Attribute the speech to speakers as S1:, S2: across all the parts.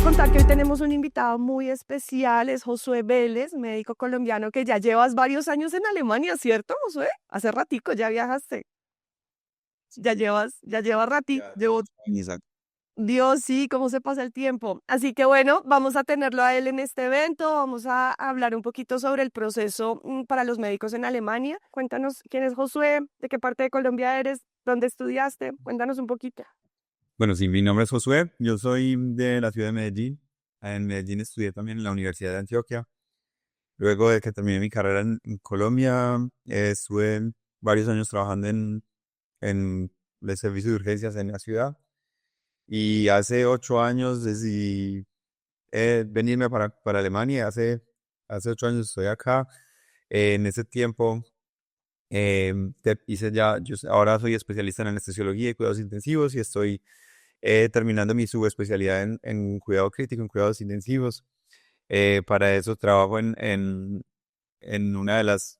S1: contar que hoy tenemos un invitado muy especial, es Josué Vélez, médico colombiano que ya llevas varios años en Alemania, ¿cierto, Josué? Hace ratico ya viajaste, ya llevas ratico,
S2: Ya tengo mucho aprendizaje.
S1: Dios, sí, cómo se pasa el tiempo. Así que bueno, vamos a tenerlo a él en este evento, vamos a hablar un poquito sobre el proceso para los médicos en Alemania. Cuéntanos quién es Josué, de qué parte de Colombia eres, dónde estudiaste, cuéntanos un poquito.
S2: Bueno, sí, mi nombre es Josué, yo soy de la ciudad de Medellín. En Medellín estudié también en la Universidad de Antioquia. Luego de que terminé mi carrera en Colombia, estuve varios años trabajando en el servicio de urgencias en la ciudad. Y hace 8 años decidí venirme para Alemania. Hace 8 años estoy acá. En ese tiempo hice ya, ahora soy especialista en anestesiología y cuidados intensivos y estoy terminando mi subespecialidad en cuidado crítico, en cuidados intensivos. Para eso trabajo en una de las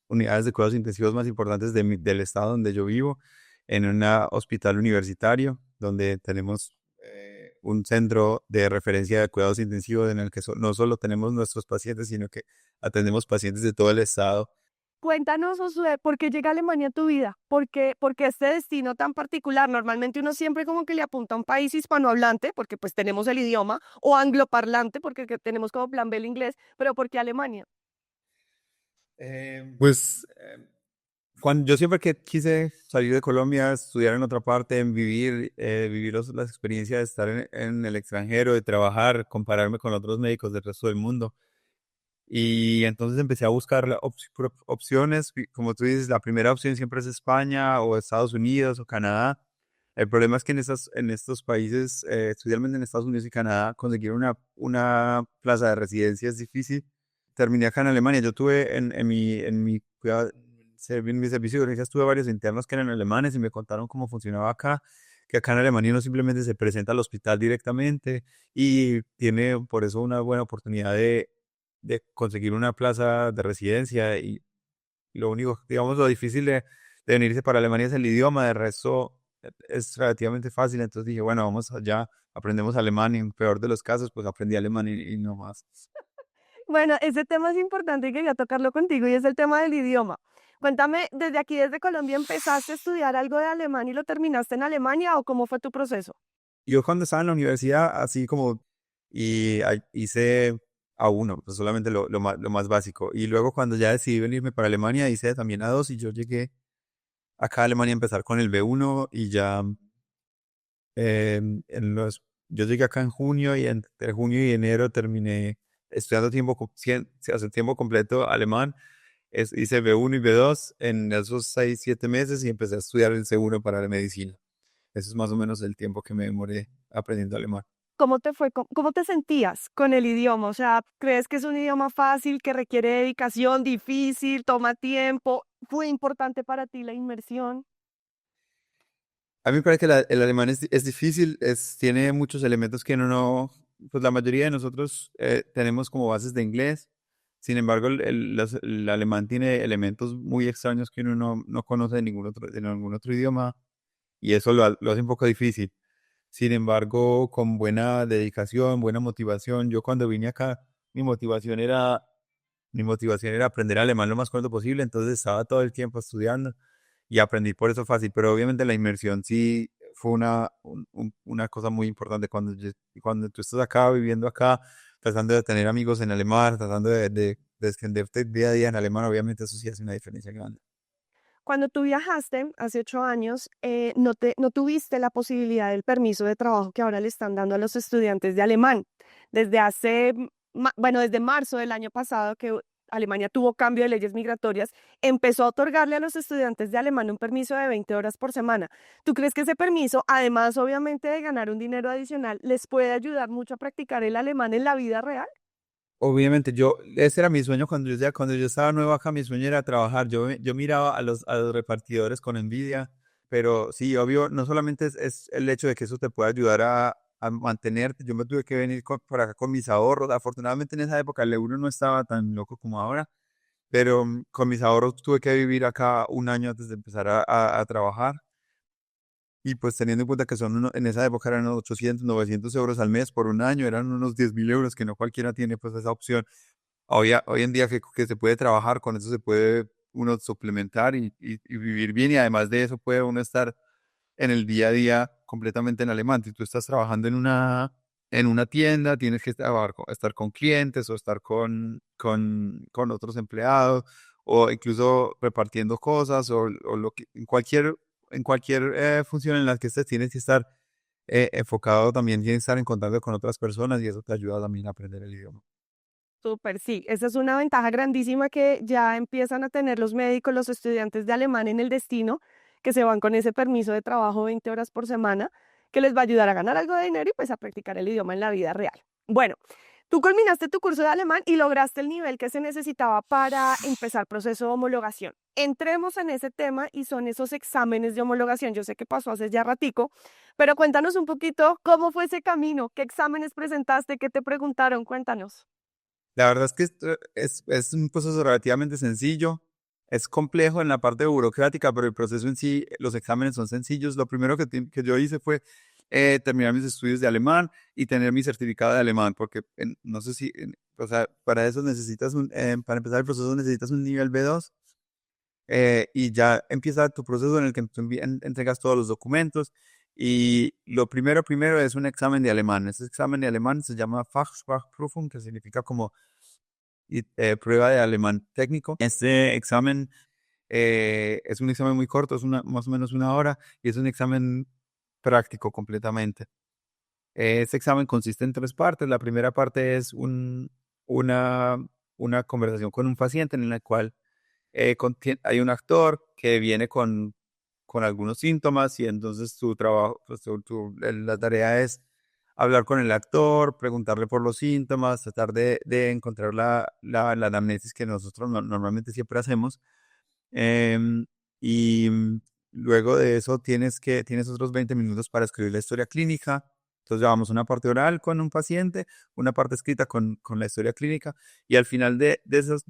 S2: unidades de cuidados intensivos más importantes del estado donde yo vivo, en un hospital universitario, donde tenemos un centro de referencia de cuidados intensivos en el que no solo tenemos nuestros pacientes, sino que atendemos pacientes de todo el estado.
S1: Cuéntanos, Josué, ¿por qué llega Alemania a tu vida? ¿Por qué este destino tan particular? Normalmente uno siempre como que le apunta a un país hispanohablante, porque pues tenemos el idioma, o angloparlante, porque tenemos como plan B el inglés, pero ¿por qué Alemania?
S2: Pues cuando yo siempre que quise salir de Colombia, estudiar en otra parte, vivir las experiencias de estar en el extranjero, de trabajar, compararme con otros médicos del resto del mundo. Y entonces empecé a buscar opciones. Como tú dices, la primera opción siempre es España o Estados Unidos o Canadá. El problema es que en estos países, especialmente en Estados Unidos y Canadá, conseguir una plaza de residencia es difícil. Terminé acá en Alemania. Yo tuve en mi cuidado, en mi servicio de urgencias, tuve varios internos que eran alemanes y me contaron cómo funcionaba acá, que acá en Alemania uno simplemente se presenta al hospital directamente y tiene por eso una buena oportunidad de conseguir una plaza de residencia. Y lo único, digamos, lo difícil de venirse para Alemania es el idioma. De resto es relativamente fácil. Entonces dije, bueno, vamos allá, aprendemos alemán y en peor de los casos, pues aprendí alemán y no más.
S1: Bueno, ese tema es importante y quería tocarlo contigo y es el tema del idioma. Cuéntame, ¿desde aquí, desde Colombia, empezaste a estudiar algo de alemán y lo terminaste en Alemania o cómo fue tu proceso?
S2: Yo cuando estaba en la universidad, así como, hice A1, pues solamente lo más básico. Y luego cuando ya decidí venirme para Alemania, hice también A2 y yo llegué acá a Alemania a empezar con el B1 y ya yo llegué acá en junio y entre junio y enero terminé estudiando hace tiempo completo alemán. Hice B1 y B2 en esos 6, 7 meses y empecé a estudiar el C1 para la medicina. Ese es más o menos el tiempo que me demoré aprendiendo alemán.
S1: ¿Cómo te fue? ¿Cómo te sentías con el idioma? O sea, ¿crees que es un idioma fácil, que requiere dedicación, difícil, toma tiempo? ¿Fue importante para ti la inmersión?
S2: A mí me parece que el alemán es difícil, tiene muchos elementos que uno no, pues la mayoría de nosotros tenemos como bases de inglés. Sin embargo, el alemán tiene elementos muy extraños que uno no conoce de ningún otro idioma y eso lo hace un poco difícil. Sin embargo, con buena dedicación, buena motivación, yo cuando vine acá, mi motivación era, mi motivación era aprender alemán lo más pronto posible, entonces estaba todo el tiempo estudiando y aprendí por eso fácil, pero obviamente la inmersión sí fue una cosa muy importante cuando tú estás acá, viviendo acá, tratando de tener amigos en alemán, tratando de extenderte día a día en alemán, obviamente eso sí hace una diferencia grande.
S1: Cuando tú viajaste hace 8 años, no tuviste la posibilidad del permiso de trabajo que ahora le están dando a los estudiantes de alemán. Desde bueno, desde marzo del año pasado que Alemania tuvo cambio de leyes migratorias, empezó a otorgarle a los estudiantes de alemán un permiso de 20 horas por semana. ¿Tú crees que ese permiso, además obviamente de ganar un dinero adicional, les puede ayudar mucho a practicar el alemán en la vida real?
S2: Obviamente, ese era mi sueño cuando yo estaba nuevo acá, mi sueño era trabajar. Yo miraba a los repartidores con envidia, pero sí, obvio, no solamente es el hecho de que eso te puede ayudar a mantenerte. Yo me tuve que venir por acá con mis ahorros. Afortunadamente en esa época el euro no estaba tan loco como ahora, pero con mis ahorros tuve que vivir acá un año antes de empezar a trabajar. Y pues teniendo en cuenta que en esa época eran unos 800, 900 euros al mes por un año, eran unos 10.000 euros que no cualquiera tiene pues esa opción. Hoy en día que se puede trabajar, con eso se puede uno suplementar y vivir bien, y además de eso puede uno estar en el día a día completamente en alemán. Si tú estás trabajando en una tienda, tienes que estar con clientes o estar con otros empleados o incluso repartiendo cosas o en cualquier función en la que estés, tienes que estar enfocado también, tienes que estar en contacto con otras personas y eso te ayuda también a aprender el idioma.
S1: Súper, sí, esa es una ventaja grandísima que ya empiezan a tener los médicos, los estudiantes de alemán en el destino, que se van con ese permiso de trabajo 20 horas por semana, que les va a ayudar a ganar algo de dinero y pues a practicar el idioma en la vida real. Bueno, tú culminaste tu curso de alemán y lograste el nivel que se necesitaba para empezar proceso de homologación. Entremos en ese tema y son esos exámenes de homologación. Yo sé que pasó hace ya ratico, pero cuéntanos un poquito cómo fue ese camino, qué exámenes presentaste, qué te preguntaron, cuéntanos.
S2: La verdad es que esto es un proceso relativamente sencillo. Es complejo en la parte burocrática, pero el proceso en sí, los exámenes son sencillos. Lo primero que yo hice fue terminar mis estudios de alemán y tener mi certificado de alemán, porque no sé si, o sea, para eso para empezar el proceso necesitas un nivel B2, y ya empieza tu proceso en el que tú entregas todos los documentos. Y lo primero es un examen de alemán. Ese examen de alemán se llama Fachsprachprüfung, que significa como prueba de alemán técnico. Este examen es un examen muy corto, más o menos una hora, y es un examen práctico completamente. Este examen consiste en tres partes. La primera parte es una, una conversación con un paciente en la cual hay un actor que viene con algunos síntomas, y entonces tu trabajo, pues, la tarea es hablar con el actor, preguntarle por los síntomas, tratar de encontrar la anamnesis que nosotros normalmente siempre hacemos. Em, y luego de eso tienes otros 20 minutos para escribir la historia clínica. Entonces llevamos una parte oral con un paciente, una parte escrita con la historia clínica, y al final de esos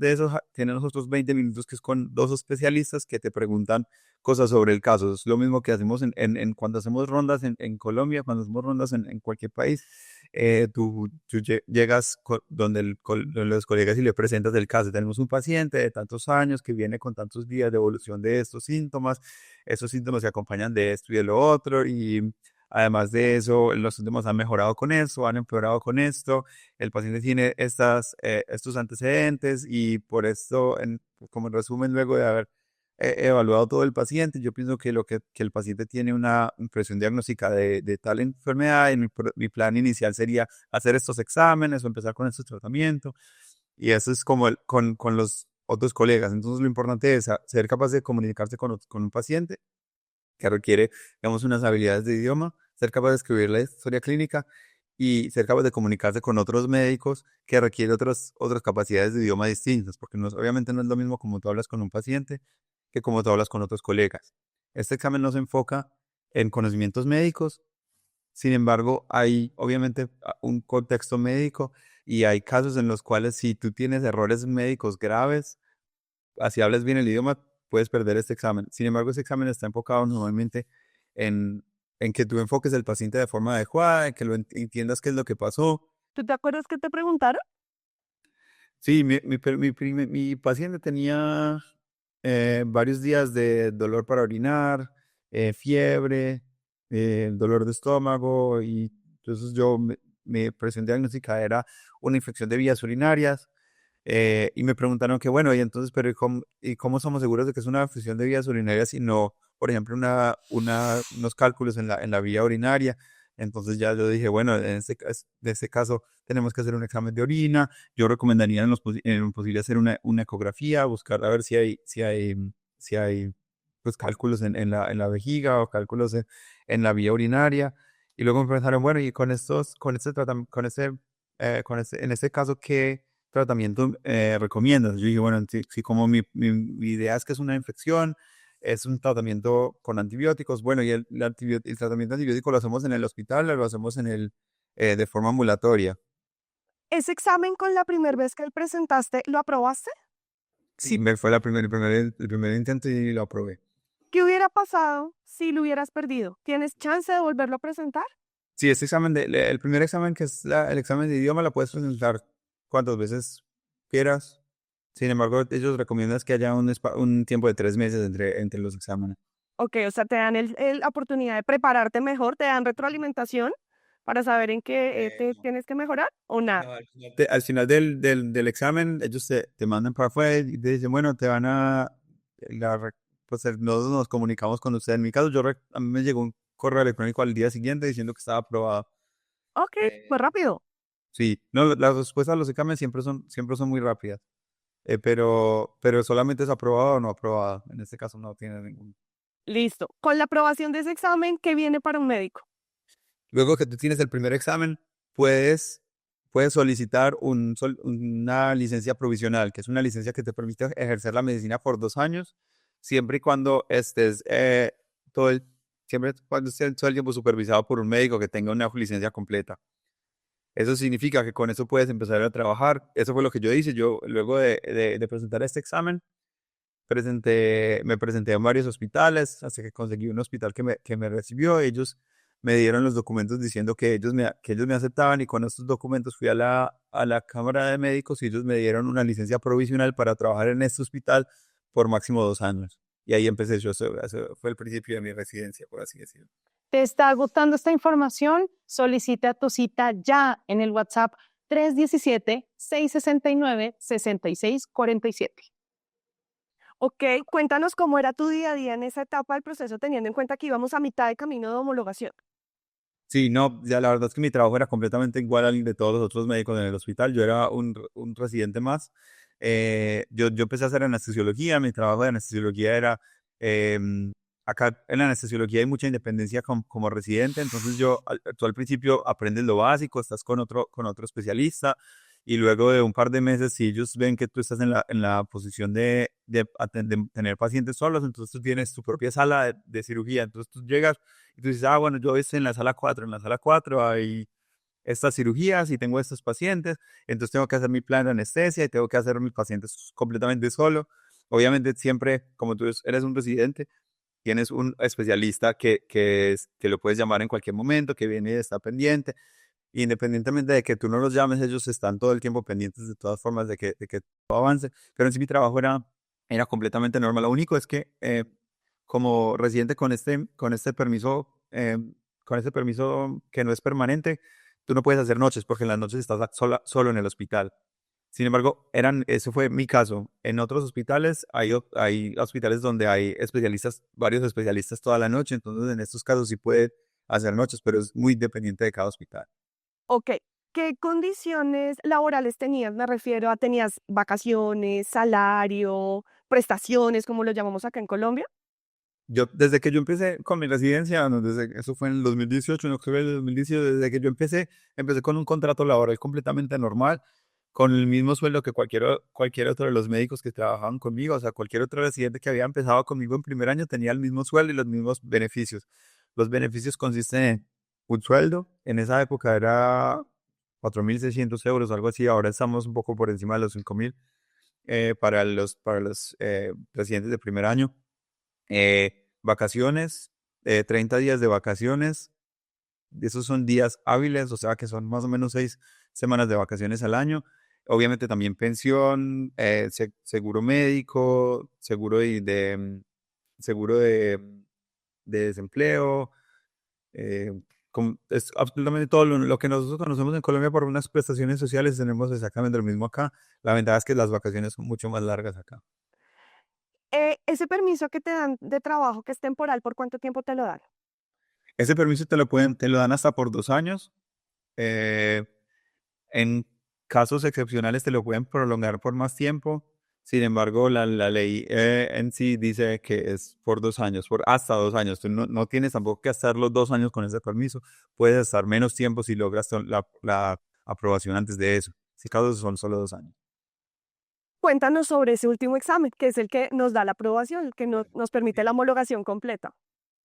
S2: tienes los otros 20 minutos que es con dos especialistas que te preguntan cosas sobre el caso. Es lo mismo que hacemos cuando hacemos rondas en Colombia, cuando hacemos rondas en cualquier país. Tú llegas donde los colegas y le presentas el caso. Tenemos un paciente de tantos años que viene con tantos días de evolución de estos síntomas. Estos síntomas se acompañan de esto y de lo otro, y además de eso, los síntomas han mejorado con esto, han empeorado con esto. El paciente tiene estos antecedentes, y por esto, como resumen, luego de haber evaluado todo el paciente, yo pienso que el paciente tiene una impresión diagnóstica de tal enfermedad, y mi plan inicial sería hacer estos exámenes o empezar con estos tratamientos. Y eso es como con los otros colegas. Entonces lo importante es ser capaz de comunicarse con un paciente que requiere, digamos, unas habilidades de idioma, ser capaz de escribir la historia clínica y ser capaz de comunicarse con otros médicos que requiere otras capacidades de idioma distintas, porque obviamente no es lo mismo como tú hablas con un paciente que como tú hablas con otros colegas. Este examen no se enfoca en conocimientos médicos, sin embargo, hay obviamente un contexto médico, y hay casos en los cuales si tú tienes errores médicos graves, así hables bien el idioma, puedes perder este examen. Sin embargo, este examen está enfocado normalmente en, en que tú enfoques al paciente de forma adecuada, en que entiendas qué es lo que pasó.
S1: ¿Tú te acuerdas que te preguntaron?
S2: Sí, mi paciente tenía varios días de dolor para orinar, fiebre, dolor de estómago, y entonces mi presión diagnóstica era una infección de vías urinarias. Y me preguntaron que, bueno, y entonces, pero ¿y cómo somos seguros de que es una infección de vías urinarias y no, por ejemplo, unos cálculos en la vía urinaria? Entonces ya yo dije, bueno, de este caso tenemos que hacer un examen de orina. Yo recomendaría en lo posible hacer una ecografía, buscar a ver si hay pues, cálculos en la vejiga o cálculos en la vía urinaria. Y luego me preguntaron, bueno, y en este caso, ¿qué tratamiento recomiendas? Yo dije, bueno, si como mi idea es que es una infección, es un tratamiento con antibióticos. Bueno, y el tratamiento antibiótico lo hacemos en el hospital o lo hacemos de forma ambulatoria.
S1: ¿Ese examen con la primera vez que él presentaste, lo aprobaste?
S2: Sí, fue el primer intento y lo aprobé.
S1: ¿Qué hubiera pasado si lo hubieras perdido? ¿Tienes chance de volverlo a presentar?
S2: Sí, este examen, el primer examen, que es el examen de idioma, lo puedes presentar cuantas veces quieras. Sin embargo, ellos recomiendan que haya un tiempo de 3 meses entre los exámenes.
S1: Ok, o sea, te dan la oportunidad de prepararte mejor, te dan retroalimentación para saber en qué te
S2: No,
S1: tienes que mejorar o nada.
S2: no, al final del examen, ellos te mandan para afuera y te dicen, bueno, te van a... pues nosotros nos comunicamos con usted. En mi caso, a mí me llegó un correo electrónico al día siguiente diciendo que estaba aprobado.
S1: Ok, fue rápido.
S2: Sí, no, las respuestas a los exámenes siempre son muy rápidas. Pero solamente es aprobado o no aprobado. En este caso no tiene ningún.
S1: Listo. Con la aprobación de ese examen, ¿qué viene para un médico?
S2: Luego que tú tienes el primer examen, puedes solicitar una licencia provisional, que es una licencia que te permite ejercer la medicina por 2 años, siempre y cuando todo el, siempre cuando estés todo el tiempo supervisado por un médico que tenga una licencia completa. Eso significa que con eso puedes empezar a trabajar. Eso fue lo que yo hice. Yo, luego de presentar este examen, me presenté en varios hospitales hasta que conseguí un hospital que me recibió. Ellos me dieron los documentos diciendo que ellos me aceptaban, y con estos documentos fui a la Cámara de Médicos y ellos me dieron una licencia provisional para trabajar en este hospital por máximo 2 años. Y ahí empecé yo. Eso fue el principio de mi residencia, por así decirlo.
S3: ¿Te está gustando esta información? Solicita tu cita ya en el WhatsApp 317-669-6647.
S1: Ok, cuéntanos cómo era tu día a día en esa etapa del proceso, teniendo en cuenta que íbamos a mitad de camino de homologación.
S2: Sí, no, ya la verdad es que mi trabajo era completamente igual al de todos los otros médicos en el hospital. Yo era un residente más. Yo empecé a hacer anestesiología. Mi trabajo de anestesiología era, acá en la anestesiología hay mucha independencia como residente. Entonces tú al principio aprendes lo básico, estás con otro especialista, y luego de un par de meses, si ellos ven que tú estás en la posición de tener pacientes solos, entonces tú tienes tu propia sala de cirugía. Entonces tú llegas y tú dices, bueno, yo estoy en la sala 4. En la sala 4 hay estas cirugías y tengo estos pacientes, entonces tengo que hacer mi plan de anestesia y tengo que hacer mis pacientes completamente solo. Obviamente siempre, como tú eres un residente, tienes un especialista que lo puedes llamar en cualquier momento, que viene y está pendiente. Independientemente de que tú no los llames, ellos están todo el tiempo pendientes de todas formas de que todo avance. Pero en sí mi trabajo era completamente normal. Lo único es que, como residente con este permiso que no es permanente, tú no puedes hacer noches porque en las noches estás solo en el hospital. Sin embargo, ese fue mi caso. En otros hospitales hay hospitales donde hay varios especialistas toda la noche. Entonces en estos casos sí puede hacer noches, pero es muy dependiente de cada hospital.
S1: Ok, ¿qué condiciones laborales tenías? Me refiero a, ¿tenías vacaciones, salario, prestaciones, como lo llamamos acá en Colombia?
S2: Desde que yo empecé con mi residencia, no, eso fue en el 2018, en octubre del 2018. Desde que yo empecé con un contrato laboral completamente normal, con el mismo sueldo que cualquier otro de los médicos que trabajaban conmigo. O sea, cualquier otro residente que había empezado conmigo en primer año tenía el mismo sueldo y los mismos beneficios. Los beneficios consisten en un sueldo. En esa época era 4.600 euros, algo así. Ahora estamos un poco por encima de los 5.000, para los residentes de primer año. Vacaciones, 30 días de vacaciones. Esos son días hábiles, o sea que son más o menos 6 semanas de vacaciones al año. Obviamente también pensión, seguro médico, seguro de desempleo. Es absolutamente todo lo que nosotros conocemos en Colombia por unas prestaciones sociales. Tenemos exactamente lo mismo acá. La ventaja es que las vacaciones son mucho más largas acá.
S1: Ese permiso que te dan de trabajo que es temporal, ¿por cuánto tiempo te lo dan?
S2: Ese permiso te lo dan hasta por 2 años. Eh, En casos excepcionales te lo pueden prolongar por más tiempo. Sin embargo, la ley en sí dice que es por 2 años, por hasta 2 años. Tú no tienes tampoco que estar los 2 años con ese permiso. Puedes estar menos tiempo si logras la aprobación antes de eso. Si casos son solo 2 años.
S1: Cuéntanos sobre ese último examen, que es el que nos da la aprobación, el que nos permite la homologación completa.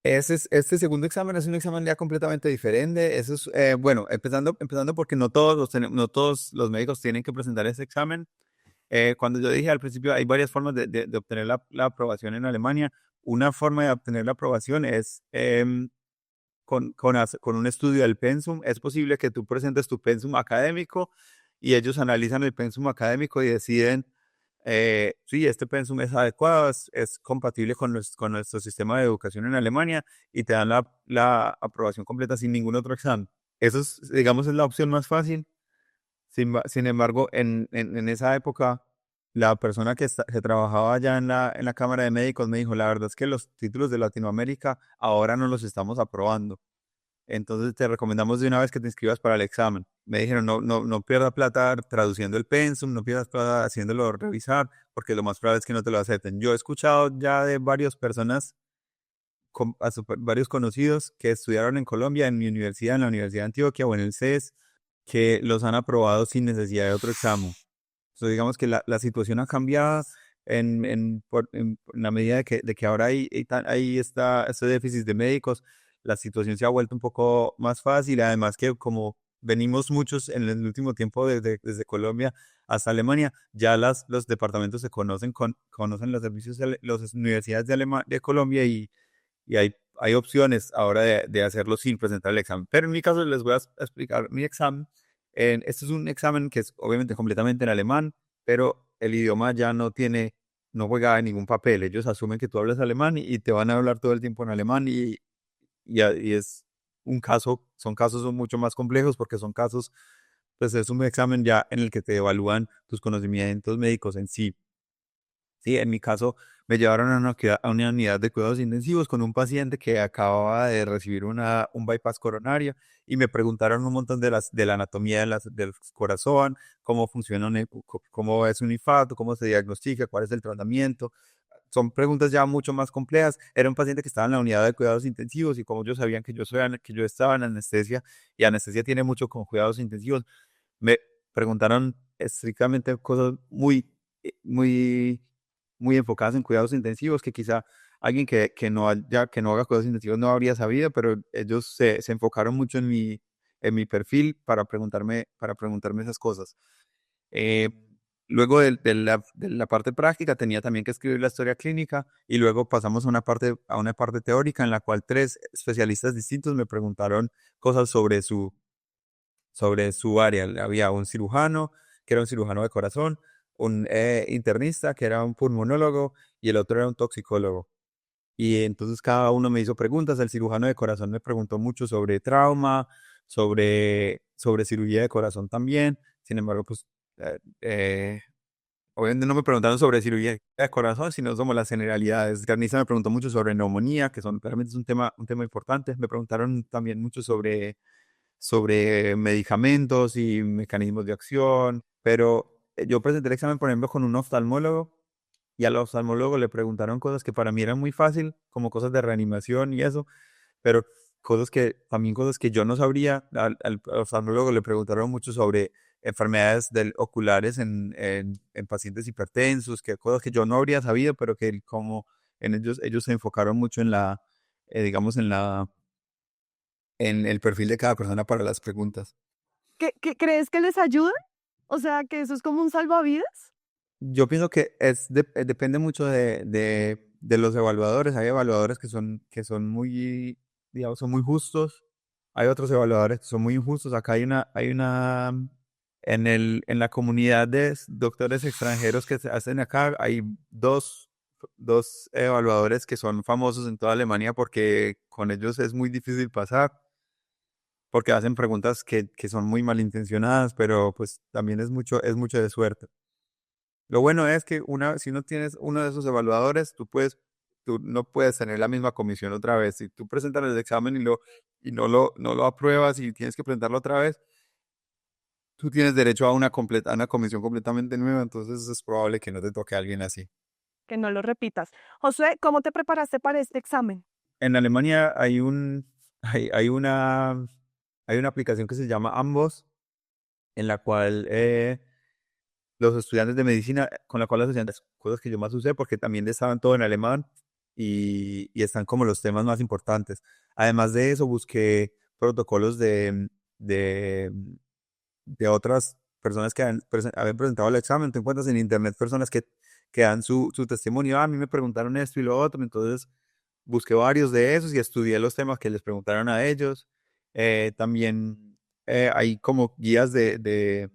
S2: Este segundo examen es un examen ya completamente diferente. Eso es, bueno, empezando porque no todos los médicos tienen que presentar ese examen. Cuando yo dije al principio, hay varias formas de obtener la aprobación en Alemania. una forma de obtener la aprobación es con un estudio del pensum. Es posible que tú presentes tu pensum académico y ellos analizan el pensum académico y deciden sí, este pensum es adecuado, es compatible con nuestro sistema de educación en Alemania y te dan la aprobación completa sin ningún otro examen. Eso es, digamos, es la opción más fácil. Sin embargo, en esa época, la persona que trabajaba allá en la Cámara de Médicos me dijo, la verdad es que los títulos de Latinoamérica ahora no los estamos aprobando. Entonces te recomendamos de una vez que te inscribas para el examen. Me dijeron, no pierdas plata traduciendo el pensum, no pierdas plata haciéndolo revisar, porque lo más probable es que no te lo acepten. Yo he escuchado ya de varias personas, varios conocidos que estudiaron en Colombia, en mi universidad, en la Universidad de Antioquia o en el CES, que los han aprobado sin necesidad de otro examen. Entonces, digamos que la situación ha cambiado en la medida de que ahora hay este déficit de médicos, la situación se ha vuelto un poco más fácil, además que como venimos muchos en el último tiempo desde Colombia hasta Alemania, ya los departamentos se conocen los servicios, las universidades de Colombia y hay opciones ahora de hacerlo sin presentar el examen. Pero en mi caso les voy a explicar mi examen. Este es un examen que es obviamente completamente en alemán, pero el idioma ya no juega en ningún papel. Ellos asumen que tú hablas alemán y te van a hablar todo el tiempo en alemán y es son casos mucho más complejos porque son casos, pues es un examen ya en el que te evalúan tus conocimientos médicos en sí. Sí, en mi caso me llevaron a una unidad de cuidados intensivos con un paciente que acababa de recibir un bypass coronario y me preguntaron un montón de la anatomía del corazón, cómo funciona, cómo es un infarto, cómo se diagnostica, cuál es el tratamiento. Son preguntas ya mucho más complejas. Era un paciente que estaba en la unidad de cuidados intensivos y como ellos sabían que yo estaba en anestesia y anestesia tiene mucho con cuidados intensivos, me preguntaron estrictamente cosas muy, muy enfocadas en cuidados intensivos que quizá alguien que no haga cuidados intensivos no habría sabido, pero ellos se enfocaron mucho en mi perfil para preguntarme esas cosas. Eh, Luego de la parte práctica tenía también que escribir la historia clínica y luego pasamos a una parte teórica en la cual tres especialistas distintos me preguntaron cosas sobre su área. Había un cirujano, que era un cirujano de corazón, un internista, que era un pulmonólogo, y el otro era un toxicólogo. Y entonces cada uno me hizo preguntas. El cirujano de corazón me preguntó mucho sobre trauma, sobre cirugía de corazón también. Sin embargo, pues, obviamente no me preguntaron sobre cirugía de corazón, sino como las generalidades. Carniza me preguntó mucho sobre neumonía, que realmente es un tema importante. Me preguntaron también mucho sobre medicamentos y mecanismos de acción, pero yo presenté el examen, por ejemplo, con un oftalmólogo y al oftalmólogo le preguntaron cosas que para mí eran muy fácil, como cosas de reanimación y eso, pero cosas que yo no sabría. Al oftalmólogo le preguntaron mucho sobre enfermedades oculares en pacientes hipertensos, que cosas que yo no habría sabido, pero que como ellos se enfocaron mucho digamos, en el perfil de cada persona para las preguntas.
S1: ¿Qué crees que les ayuda? O sea, que eso es como un salvavidas.
S2: Yo pienso que depende mucho de los evaluadores. Hay evaluadores que son muy, digamos, son muy justos. Hay otros evaluadores que son muy injustos. Acá en la comunidad de doctores extranjeros que se hacen acá, hay dos evaluadores que son famosos en toda Alemania porque con ellos es muy difícil pasar, porque hacen preguntas que son muy malintencionadas, pero pues también es mucho de suerte. Lo bueno es que si no tienes uno de esos evaluadores, tú no puedes tener la misma comisión otra vez. Si tú presentas el examen y no lo apruebas y tienes que presentarlo otra vez, tú tienes derecho a una comisión completamente nueva, entonces es probable que no te toque a alguien así.
S1: Que no lo repitas. Josué, ¿cómo te preparaste para este examen?
S2: En Alemania hay una aplicación que se llama Ambos, en la cual los estudiantes de medicina, con la cual los estudiantes, cosas que yo más usé porque también estaban todo en alemán y están como los temas más importantes. Además de eso, busqué protocolos de, de otras personas que habían presentado el examen. Tú encuentras en internet personas que dan su testimonio. A mí me preguntaron esto y lo otro, entonces busqué varios de esos y estudié los temas que les preguntaron a ellos. También hay como guías de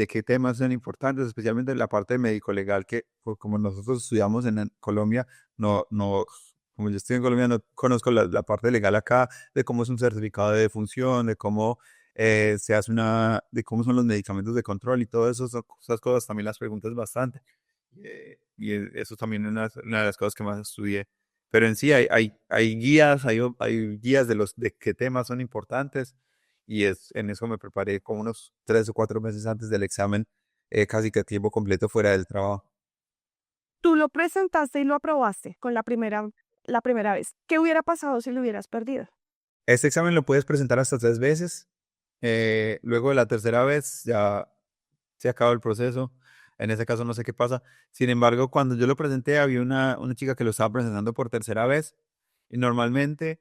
S2: qué temas son importantes, especialmente la parte de médico legal, que como nosotros estudiamos en Colombia, no, como yo estoy en Colombia, no conozco la parte legal acá, de cómo es un certificado de defunción, de cómo se hace de cómo son los medicamentos de control y todo eso, esas cosas también las preguntas bastante. Eso también es una de las cosas que más estudié. Pero en sí hay guías, hay guías de qué temas son importantes y en eso me preparé como unos 3 o 4 meses antes del examen, casi que a tiempo completo fuera del trabajo.
S1: Tú lo presentaste y lo aprobaste con la primera vez. ¿Qué hubiera pasado si lo hubieras perdido?
S2: Este examen lo puedes presentar hasta 3 veces. Luego de la tercera vez ya se acaba el proceso. En ese caso no sé qué pasa. Sin embargo, cuando yo lo presenté había una chica que lo estaba presentando por tercera vez y normalmente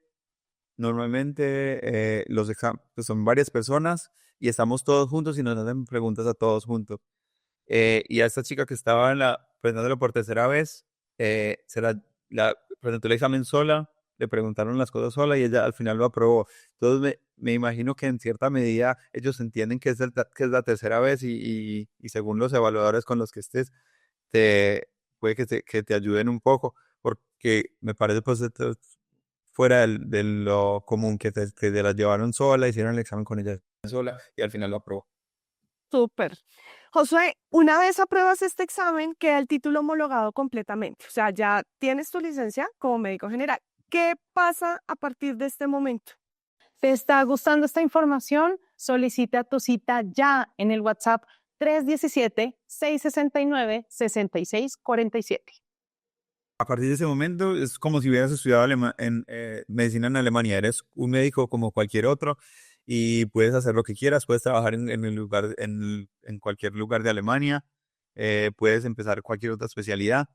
S2: los exámenes son varias personas y estamos todos juntos y nos hacen preguntas a todos juntos. Y a esta chica que estaba presentándolo por tercera vez, presentó el examen sola, le preguntaron las cosas sola y ella al final lo aprobó. Entonces me imagino que en cierta medida ellos entienden que es la tercera vez y según los evaluadores con los que estés, te, puede que te ayuden un poco, porque me parece pues fuera de lo común que te la llevaron sola, hicieron el examen con ella sola y al final lo aprobó.
S1: Súper. Josué, una vez apruebas este examen, queda el título homologado completamente. O sea, ya tienes tu licencia como médico general. ¿Qué pasa a partir de este momento?
S3: ¿Te está gustando esta información? Solicita tu cita ya en el WhatsApp 317-669-6647.
S2: A partir de ese momento es como si hubieras estudiado medicina en Alemania. Eres un médico como cualquier otro y puedes hacer lo que quieras. Puedes trabajar en cualquier lugar de Alemania. Puedes empezar cualquier otra especialidad.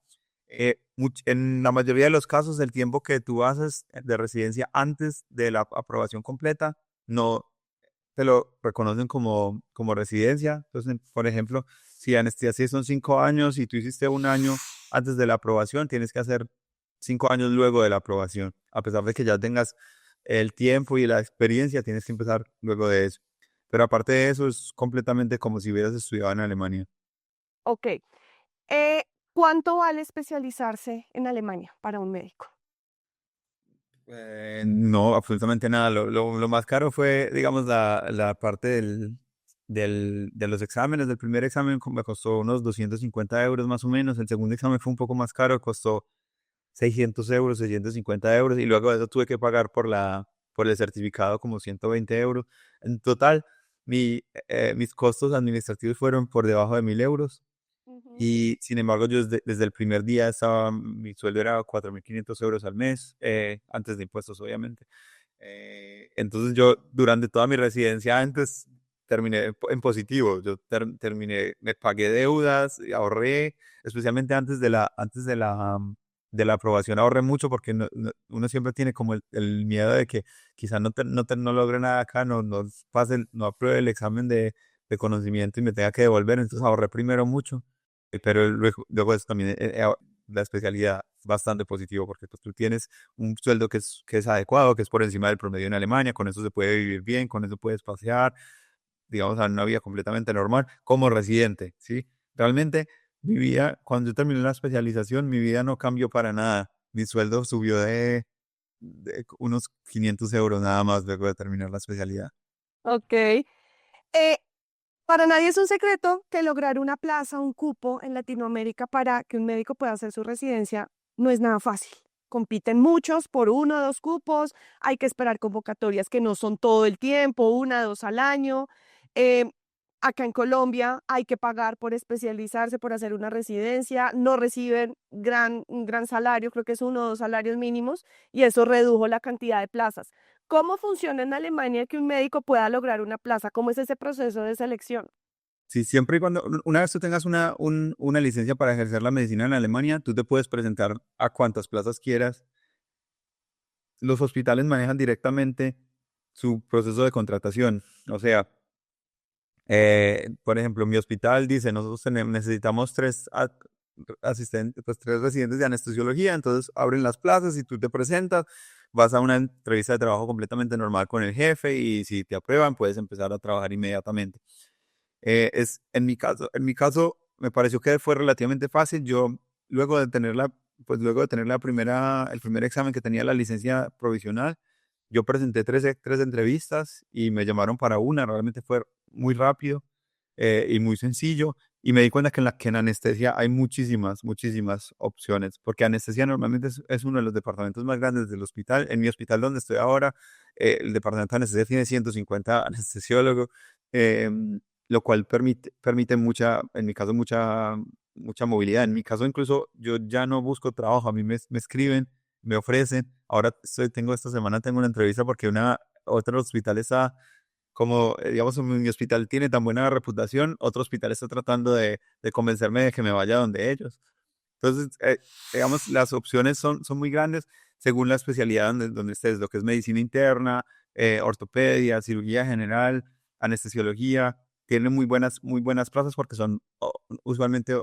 S2: En la mayoría de los casos, el tiempo que tú haces de residencia antes de la aprobación completa no te lo reconocen como residencia. Entonces, por ejemplo, si anestesia son 5 años y tú hiciste un año antes de la aprobación, tienes que hacer 5 años luego de la aprobación. A pesar de que ya tengas el tiempo y la experiencia, tienes que empezar luego de eso. Pero aparte de eso, es completamente como si hubieras estudiado en Alemania.
S1: Ok. Eh, ¿Cuánto vale especializarse en Alemania para un médico?
S2: No, absolutamente nada. Lo más caro fue, digamos, la parte de los exámenes. El primer examen me costó unos 250 euros más o menos. El segundo examen fue un poco más caro, costó 600 euros, 650 euros. Y luego de eso tuve que pagar por el certificado como 120 euros. En total, mis costos administrativos fueron por debajo de 1000 euros.
S1: Ujú.
S2: Y sin embargo, yo desde el primer día mi sueldo era 4.500 euros al mes, antes de impuestos, obviamente. Entonces yo durante toda mi residencia antes terminé en positivo. Yo terminé, me pagué deudas, ahorré, especialmente antes de la aprobación ahorré mucho porque uno siempre tiene como el miedo de que quizás no logre nada acá, no pase, no apruebe el examen de conocimiento y me tenga que devolver. Entonces ahorré primero mucho, pero luego es también la especialidad bastante positivo porque pues, tú tienes un sueldo que es adecuado, que es por encima del promedio en Alemania, con eso se puede vivir bien, con eso puedes pasear, digamos, a una vida completamente normal como residente, ¿sí? Realmente cuando yo terminé la especialización, mi vida no cambió para nada. Mi sueldo subió de unos 500 euros nada más luego de terminar la especialidad.
S1: Ok. Para nadie es un secreto que lograr una plaza, un cupo en Latinoamérica para que un médico pueda hacer su residencia no es nada fácil. Compiten muchos por 1 o 2 cupos, hay que esperar convocatorias que no son todo el tiempo, 1 o 2 al año. Eh, Acá en Colombia hay que pagar por especializarse, por hacer una residencia, no reciben un gran salario, creo que es 1 o 2 salarios mínimos, y eso redujo la cantidad de plazas. ¿Cómo funciona en Alemania que un médico pueda lograr una plaza? ¿Cómo es ese proceso de selección?
S2: Sí, siempre y cuando, una vez tú tengas una licencia para ejercer la medicina en Alemania, tú te puedes presentar a cuantas plazas quieras. Los hospitales manejan directamente su proceso de contratación. O sea, por ejemplo, mi hospital dice, nosotros necesitamos asistentes, pues 3 residentes de anestesiología, entonces abren las plazas y tú te presentas, vas a una entrevista de trabajo completamente normal con el jefe y si te aprueban puedes empezar a trabajar inmediatamente. En mi caso me pareció que fue relativamente fácil. Yo luego de tener luego de tener el primer examen que tenía la licencia provisional, yo presenté tres entrevistas y me llamaron para una. Realmente fue muy rápido y muy sencillo. Y me di cuenta que en anestesia hay muchísimas opciones, porque anestesia normalmente es uno de los departamentos más grandes del hospital. En mi hospital donde estoy ahora, el departamento de anestesia tiene 150 anestesiólogos, lo cual permite en mi caso, mucha movilidad. En mi caso, incluso, yo ya no busco trabajo, a mí me escriben, me ofrecen. Ahora esta semana tengo una entrevista porque otro hospital está como, digamos, mi hospital tiene tan buena reputación, otro hospital está tratando de convencerme de que me vaya donde ellos. Entonces, digamos, las opciones son muy grandes según la especialidad donde estés, lo que es medicina interna, ortopedia, cirugía general, anestesiología. Tiene muy buenas plazas porque son usualmente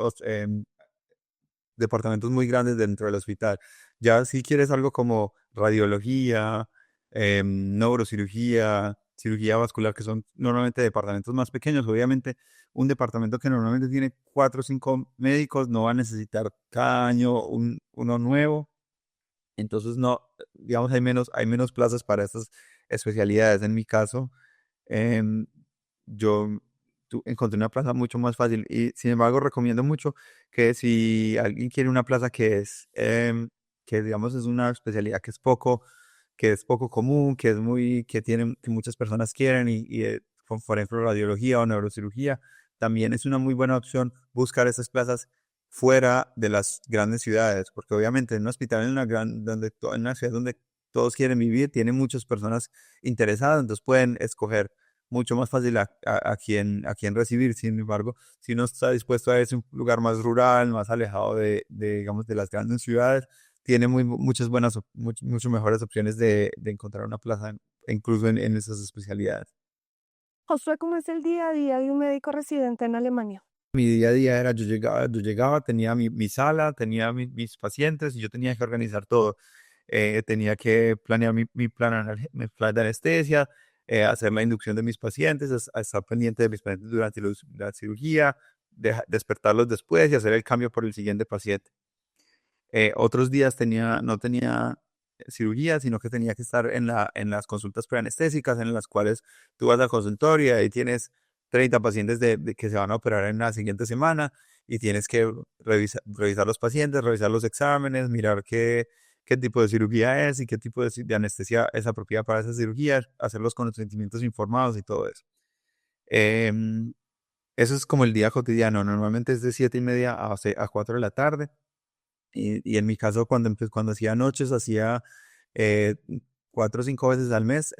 S2: departamentos muy grandes dentro del hospital. Ya si quieres algo como radiología, neurocirugía, cirugía vascular, que son normalmente departamentos más pequeños, obviamente un departamento que normalmente tiene 4 o 5 médicos no va a necesitar cada año uno nuevo. Entonces, no, digamos, hay menos plazas para estas especialidades. En mi caso, em, yo encontré una plaza mucho más fácil y, sin embargo, recomiendo mucho que si alguien quiere una plaza que digamos es una especialidad que es poco común, que muchas personas quieren por ejemplo, radiología o neurocirugía, también es una muy buena opción buscar esas plazas fuera de las grandes ciudades, porque obviamente en un hospital en una ciudad donde todos quieren vivir, tiene muchas personas interesadas, entonces pueden escoger mucho más fácil a quién recibir. Sin embargo, si uno está dispuesto a irse a un lugar más rural, más alejado digamos, de las grandes ciudades, tiene mucho mejores opciones de encontrar una plaza, incluso en esas especialidades.
S1: Josué, ¿cómo es el día a día de un médico residente en Alemania?
S2: Mi día a día era, yo llegaba, tenía mi sala, tenía mis pacientes y yo tenía que organizar todo. Tenía que planear mi plan de anestesia, hacer la inducción de mis pacientes, estar pendiente de mis pacientes durante la cirugía, despertarlos después y hacer el cambio por el siguiente paciente. Otros días no tenía cirugía, sino que tenía que estar en las consultas preanestésicas, en las cuales tú vas al consultorio y ahí tienes 30 pacientes que se van a operar en la siguiente semana y tienes que revisar los pacientes, revisar los exámenes, mirar qué tipo de cirugía es y qué tipo de anestesia es apropiada para esa cirugía, hacer los consentimientos informados y todo eso. Em, Eso es como el día cotidiano. Normalmente es de 7:30 a 4 de la tarde. Y en mi caso, cuando hacía noches, hacía eh, 4 o 5 veces al mes.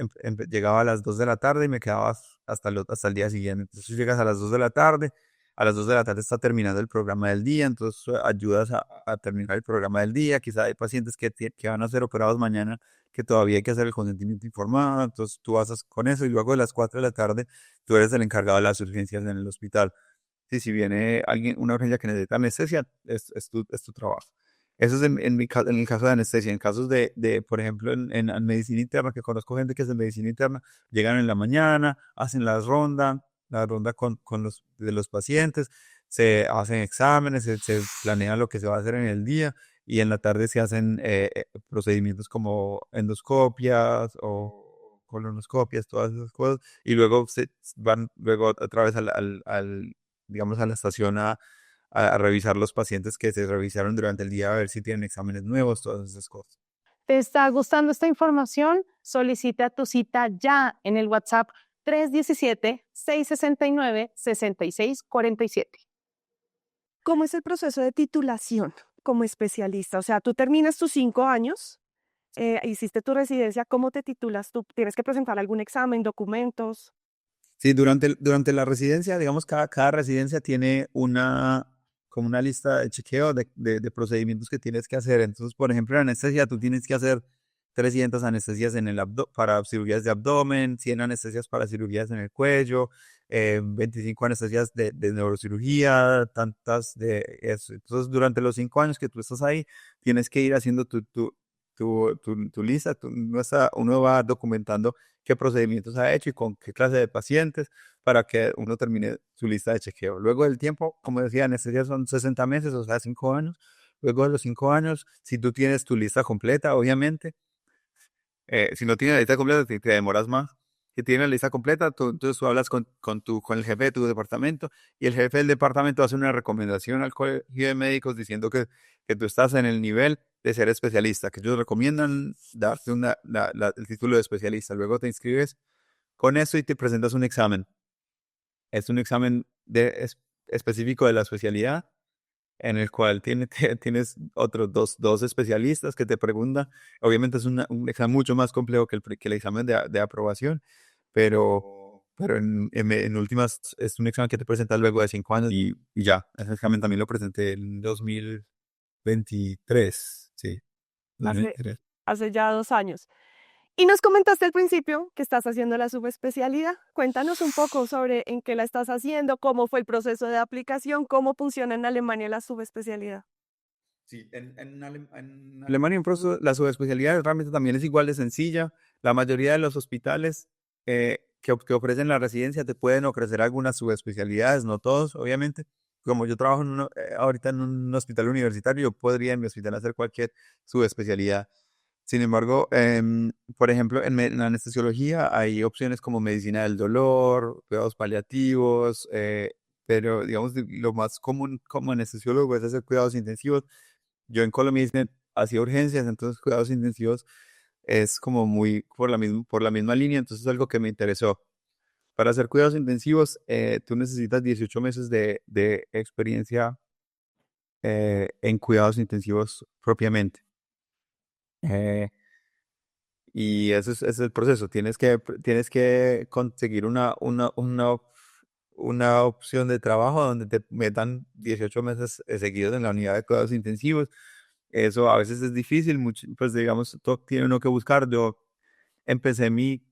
S2: Llegaba a las 2 de la tarde y me quedaba hasta el día siguiente. Entonces llegas a las 2 de la tarde, a las 2 de la tarde está terminando el programa del día, entonces ayudas a terminar el programa del día. Quizá hay pacientes que van a ser operados mañana que todavía hay que hacer el consentimiento informado, entonces tú vas con eso y luego a las 4 de la tarde tú eres el encargado de las urgencias en el hospital. Si viene una urgencia que necesita anestesia, es tu trabajo. Eso es en el caso de anestesia. En casos por ejemplo, en medicina interna, que conozco gente que es de medicina interna, llegan en la mañana, hacen la ronda de los pacientes, se hacen exámenes, se planea lo que se va a hacer en el día y en la tarde se hacen procedimientos como endoscopias o colonoscopias, todas esas cosas, y luego se van luego otra vez digamos, a la estación a revisar los pacientes que se revisaron durante el día, a ver si tienen exámenes nuevos, todas esas cosas.
S3: ¿Te está gustando esta información? Solicita tu cita ya en el WhatsApp 317-669-6647.
S1: ¿Cómo es el proceso de titulación como especialista? O sea, tú terminas tus 5 años, hiciste tu residencia, ¿cómo te titulas tú? ¿Tienes que presentar algún examen, documentos?
S2: Sí, durante la residencia, digamos, cada residencia tiene como una lista de chequeo de procedimientos que tienes que hacer. Entonces, por ejemplo, en anestesia, tú tienes que hacer 300 anestesias para cirugías de abdomen, 100 anestesias para cirugías en el cuello, 25 anestesias de neurocirugía, tantas de eso. Entonces, durante los 5 años que tú estás ahí, tienes que ir haciendo tu lista, uno va documentando qué procedimientos ha hecho y con qué clase de pacientes para que uno termine su lista de chequeo. Luego del tiempo, como decía, anestesia son 60 meses, o sea, 5 años. Luego de los 5 años, si tú tienes tu lista completa, obviamente, si no tienes la lista completa, te demoras más. Si tienes la lista completa, entonces tú hablas con el jefe de tu departamento y el jefe del departamento hace una recomendación al colegio de médicos diciendo que tú estás en el nivel de ser especialista, que ellos recomiendan darte el título de especialista. Luego te inscribes con eso y te presentas un examen. Es un examen específico de la especialidad en el cual tienes otros dos especialistas que te preguntan. Obviamente es un examen mucho más complejo que el examen de aprobación, pero en últimas es un examen que te presentas luego de 5 años y ya. Ese examen también lo presenté en 2023, sí,
S1: hace,
S2: 2023.
S1: hace ya 2 años. Y nos comentaste al principio que estás haciendo la subespecialidad. Cuéntanos un poco sobre en qué la estás haciendo, cómo fue el proceso de aplicación, cómo funciona en Alemania la subespecialidad.
S2: Sí, en Alemania la subespecialidad realmente también es igual de sencilla. La mayoría de los hospitales que ofrecen la residencia te pueden ofrecer algunas subespecialidades, no todos, obviamente. Como yo trabajo ahorita en un hospital universitario, yo podría en mi hospital hacer cualquier subespecialidad. Sin embargo, por ejemplo, en la anestesiología hay opciones como medicina del dolor, cuidados paliativos, pero digamos lo más común como anestesiólogo es hacer cuidados intensivos. Yo en Colombia hacía urgencias, entonces cuidados intensivos es como muy por la misma línea, entonces es algo que me interesó. Para hacer cuidados intensivos, tú necesitas 18 meses de experiencia en cuidados intensivos propiamente. Eh, y ese es el proceso. Tienes que conseguir una opción de trabajo donde te metan 18 meses seguidos en la unidad de cuidados intensivos. Eso a veces es difícil, pues digamos, tiene uno que buscar. Yo empecé mi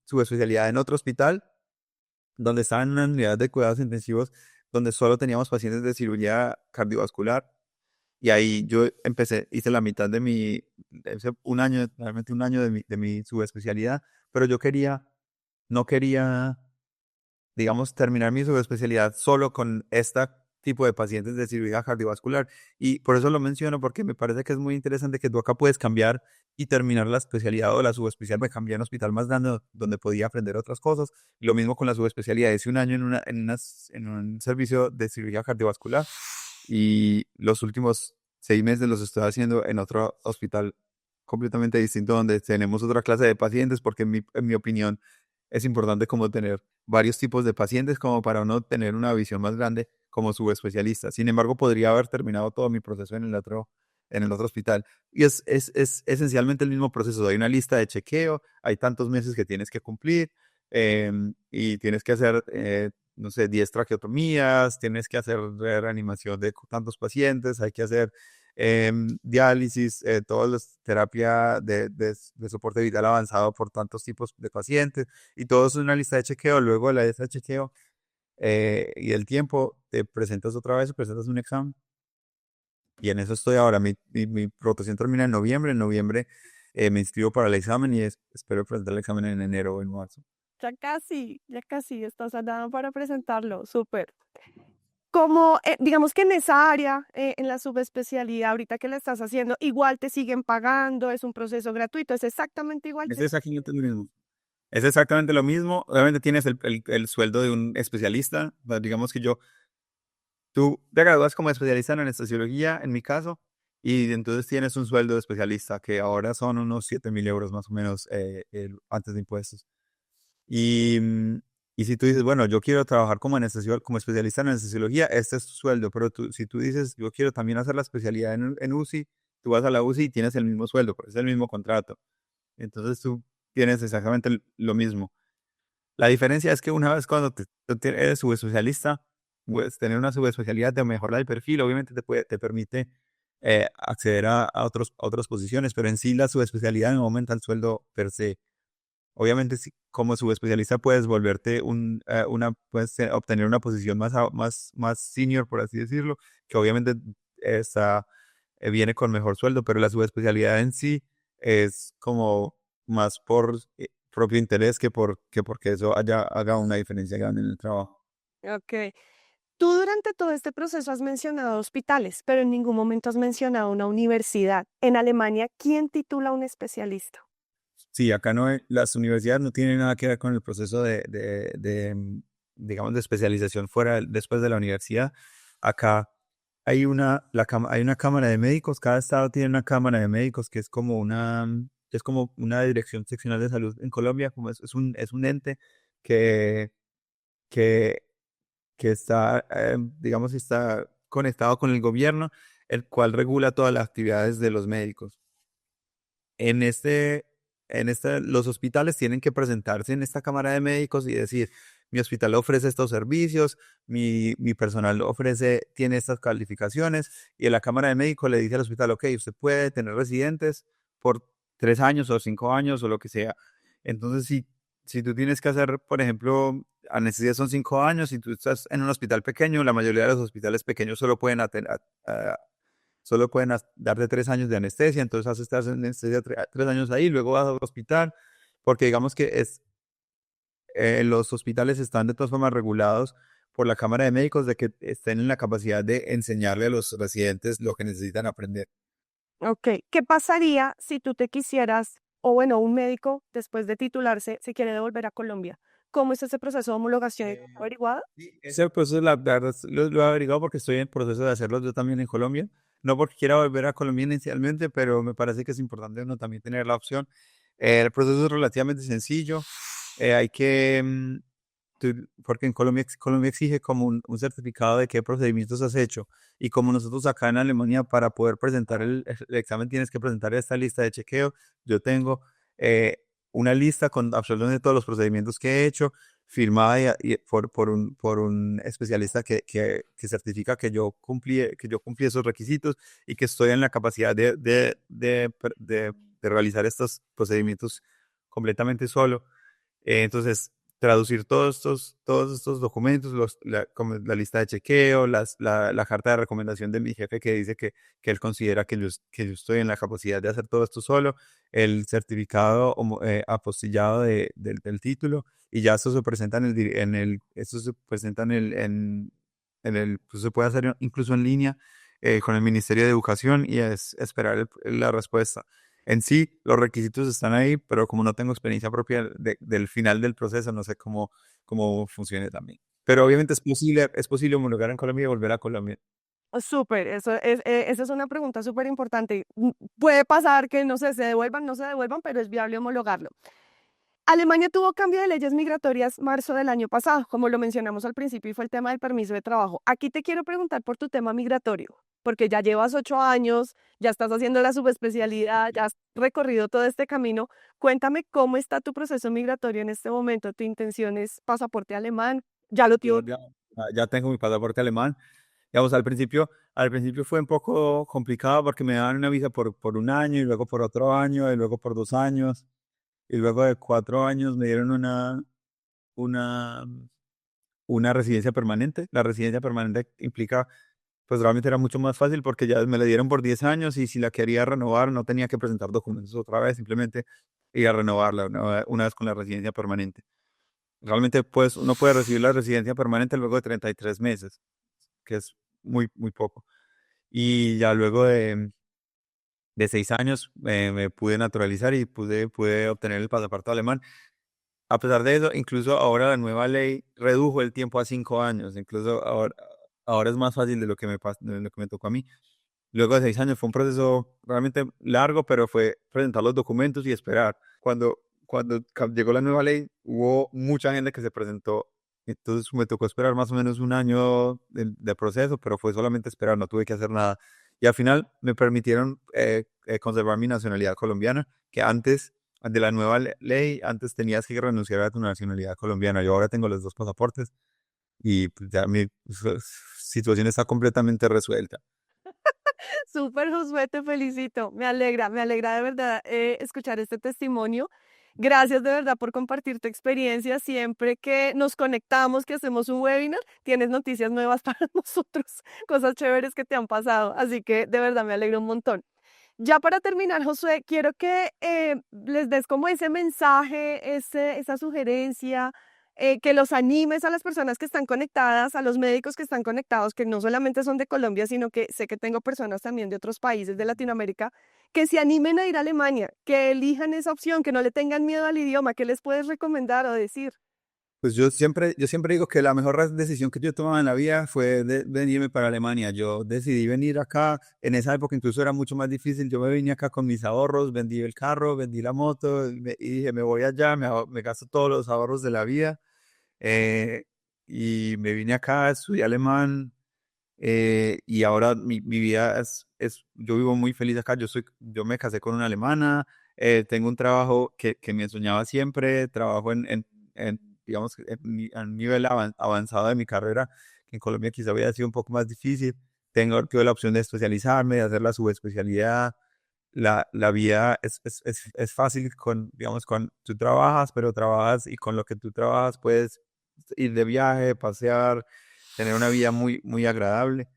S2: subespecialidad en otro hospital, donde estaba en una unidad de cuidados intensivos, donde solo teníamos pacientes de cirugía cardiovascular. Y ahí yo hice la mitad hice un año, realmente un año de mi subespecialidad, pero no quería digamos, terminar mi subespecialidad solo con este tipo de pacientes de cirugía cardiovascular. Y por eso lo menciono, porque me parece que es muy interesante que tú acá puedes cambiar y terminar la especialidad o la subespecialidad. Me cambié a un hospital más grande donde podía aprender otras cosas. Y lo mismo con la subespecialidad. Hice un año en un servicio de cirugía cardiovascular y los últimos 6 meses los estoy haciendo en otro hospital completamente distinto donde tenemos otra clase de pacientes porque en mi opinión es importante como tener varios tipos de pacientes como para uno tener una visión más grande como subespecialista. Sin embargo, podría haber terminado todo mi proceso en el otro hospital. Y es esencialmente el mismo proceso. Hay una lista de chequeo, hay tantos meses que tienes que cumplir y tienes que hacer, no sé, 10 traqueotomías, tienes que hacer reanimación de tantos pacientes, hay que hacer diálisis, todas las terapia de soporte vital avanzado por tantos tipos de pacientes y todo eso es una lista de chequeo. Luego de la lista de chequeo y el tiempo, te presentas otra vez, presentas un examen y en eso estoy ahora. Mi rotación termina en noviembre. En noviembre me inscribo para el examen y espero presentar el examen en enero o en marzo.
S1: Ya casi, estás a nada para presentarlo, súper. Como, digamos que en esa área, en la subespecialidad, ahorita que la estás haciendo, igual te siguen pagando, es un proceso gratuito, es exactamente igual.
S2: Es exactamente lo mismo. Es exactamente lo mismo. Obviamente tienes el sueldo de un especialista. Digamos que tú te gradúas como especialista en anestesiología, en mi caso, y entonces tienes un sueldo de especialista que ahora son unos 7.000 euros más o menos antes de impuestos. Y, y si tú dices, bueno, yo quiero trabajar como especialista en anestesiología, este es tu sueldo, pero si tú dices, yo quiero también hacer la especialidad en UCI, tú vas a la UCI y tienes el mismo sueldo, pero es el mismo contrato. Entonces tú tienes exactamente lo mismo. La diferencia es que una vez cuando tú eres subespecialista, pues tener una subespecialidad te mejora el perfil, obviamente te permite acceder a otras posiciones, pero en sí la subespecialidad no aumenta el sueldo per se. Obviamente, como subespecialista puedes volverte puedes obtener una posición más senior, por así decirlo, que obviamente está, viene con mejor sueldo, pero la subespecialidad en sí es como más por propio interés que porque eso haga una diferencia grande en el trabajo.
S1: Ok. Tú durante todo este proceso has mencionado hospitales, pero en ningún momento has mencionado una universidad. En Alemania, ¿quién titula a un especialista?
S2: Sí, acá no las universidades no tienen nada que ver con el proceso digamos, de especialización después de la universidad. Acá hay una cámara de médicos, cada estado tiene una cámara de médicos que es como una dirección seccional de salud en Colombia, como es un ente que, que, que está, digamos, está conectado con el gobierno, el cual regula todas las actividades de los médicos. En los hospitales tienen que presentarse en esta cámara de médicos y decir, mi hospital ofrece estos servicios, mi personal tiene estas calificaciones, y en la cámara de médicos le dice al hospital, ok, usted puede tener residentes por 3 años o 5 años o lo que sea. Entonces, si tú tienes que hacer, por ejemplo, anestesia son 5 años, y tú estás en un hospital pequeño, la mayoría de los hospitales pequeños solo pueden darte 3 años de anestesia, entonces haces esta anestesia 3 años ahí, luego vas al hospital, porque digamos que los hospitales están de todas formas regulados por la Cámara de Médicos de que estén en la capacidad de enseñarle a los residentes lo que necesitan aprender.
S1: Ok. ¿Qué pasaría si tú te quisieras, o bueno, un médico después de titularse se quiere devolver a Colombia? ¿Cómo es ese proceso de homologación? ¿Está averiguado?
S2: Sí, ese proceso, la verdad, lo he averiguado porque estoy en proceso de hacerlo yo también en Colombia. No porque quiera volver a Colombia inicialmente, pero me parece que es importante uno también tener la opción. El proceso es relativamente sencillo. Hay que, porque en Colombia exige como un certificado de qué procedimientos has hecho. Y como nosotros acá en Alemania, para poder presentar el examen, tienes que presentar esta lista de chequeo. Yo tengo eh, una lista con absolutamente todos los procedimientos que he hecho, firmada por un especialista que certifica que yo cumplí esos requisitos y que estoy en la capacidad de realizar estos procedimientos completamente solo. Entonces, traducir todos estos documentos, como la lista de chequeo, la carta de recomendación de mi jefe que dice que él considera que yo estoy en la capacidad de hacer todo esto solo, el certificado apostillado del título, y ya esto se presenta esto se presenta pues se puede hacer incluso en línea con el Ministerio de Educación, y es esperar la respuesta. En sí, los requisitos están ahí, pero como no tengo experiencia propia del final del proceso, no sé cómo funcione también. Pero obviamente es posible homologar en Colombia y volver a Colombia.
S1: Súper, esa es una pregunta súper importante. Puede pasar que, no sé, se devuelvan, no se devuelvan, pero es viable homologarlo. Alemania tuvo cambio de leyes migratorias marzo del año pasado, como lo mencionamos al principio, y fue el tema del permiso de trabajo. Aquí te quiero preguntar por tu tema migratorio, porque ya llevas 8 años, ya estás haciendo la subespecialidad, ya has recorrido todo este camino. Cuéntame cómo está tu proceso migratorio en este momento. ¿Tu intención es pasaporte alemán? ¿Ya lo
S2: Yo
S1: tienes?
S2: ya tengo mi pasaporte alemán. Digamos, al principio fue un poco complicado porque me daban una visa por un año, y luego por otro año, y luego por 2 años, y luego de 4 años me dieron una, una residencia permanente. La residencia permanente implica, pues realmente era mucho más fácil porque ya me la dieron por 10 años, y si la quería renovar no tenía que presentar documentos otra vez, simplemente ir a renovarla una vez con la residencia permanente. Realmente pues uno puede recibir la residencia permanente luego de 33 meses, que es muy poco. Y ya luego de 6 años me pude naturalizar y pude obtener el pasaporte alemán. A pesar de eso, incluso ahora la nueva ley redujo el tiempo a 5 años. Incluso ahora es más fácil de lo que me tocó a mí. Luego de 6 años fue un proceso realmente largo, pero fue presentar los documentos y esperar. Cuando llegó la nueva ley, hubo mucha gente que se presentó. Entonces me tocó esperar más o menos un año de proceso, pero fue solamente esperar, no tuve que hacer nada. Y al final me permitieron conservar mi nacionalidad colombiana, que antes de la nueva ley, antes tenías que renunciar a tu nacionalidad colombiana. Yo ahora tengo los dos pasaportes, y pues, ya mi situación está completamente resuelta.
S1: Súper, Josué, te felicito. Me alegra de verdad escuchar este testimonio. Gracias de verdad por compartir tu experiencia. Siempre que nos conectamos, que hacemos un webinar, tienes noticias nuevas para nosotros, cosas chéveres que te han pasado. Así que de verdad me alegro un montón. Ya para terminar, Josué, quiero que les des como ese mensaje, esa sugerencia, que los animes a las personas que están conectadas, a los médicos que están conectados, que no solamente son de Colombia, sino que sé que tengo personas también de otros países de Latinoamérica, que se animen a ir a Alemania, que elijan esa opción, que no le tengan miedo al idioma. ¿Qué les puedes recomendar o decir?
S2: Pues yo siempre digo que la mejor decisión que yo he tomado en la vida fue venirme para Alemania. Yo decidí venir acá, en esa época incluso era mucho más difícil. Yo me vine acá con mis ahorros, vendí el carro, vendí la moto y dije, me voy allá, me gasto todos los ahorros de la vida. eh, y me vine acá, estudié alemán, y ahora mi vida yo vivo muy feliz acá. Yo me casé con una alemana, tengo un trabajo que me soñaba siempre, trabajo digamos, a un nivel avanzado de mi carrera, que en Colombia quizá hubiera sido un poco más difícil. Tuve la opción de especializarme, de hacer la subespecialidad. La vida es fácil digamos, cuando tú trabajas, pero trabajas y con lo que tú trabajas puedes ir de viaje, pasear, tener una vida muy, muy agradable.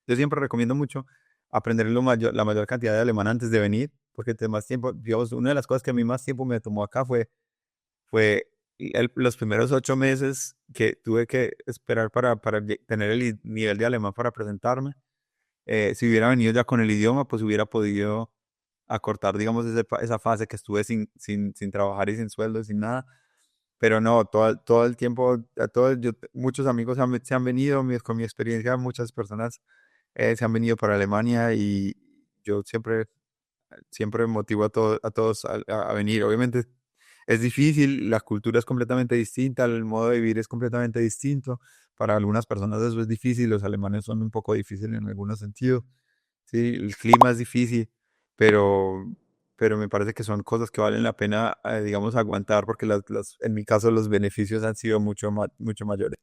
S2: Yo siempre recomiendo mucho aprender la mayor cantidad de alemán antes de venir, porque te más tiempo, digamos, una de las cosas que a mí más tiempo me tomó acá fue los primeros 8 meses que tuve que esperar para tener el nivel de alemán para presentarme. Si hubiera venido ya con el idioma, pues hubiera podido acortar, digamos, esa fase que estuve sin trabajar y sin sueldo, sin nada. Pero no, todo el tiempo, muchos amigos se han venido, con mi experiencia, muchas personas se han venido para Alemania y yo siempre motivo a todos a venir. Obviamente es difícil, la cultura es completamente distinta, el modo de vivir es completamente distinto. Para algunas personas eso es difícil, los alemanes son un poco difíciles en algunos sentidos. Sí, el clima es difícil, pero, pero me parece que son cosas que valen la pena, digamos, aguantar porque en mi caso los beneficios han sido mucho mayores.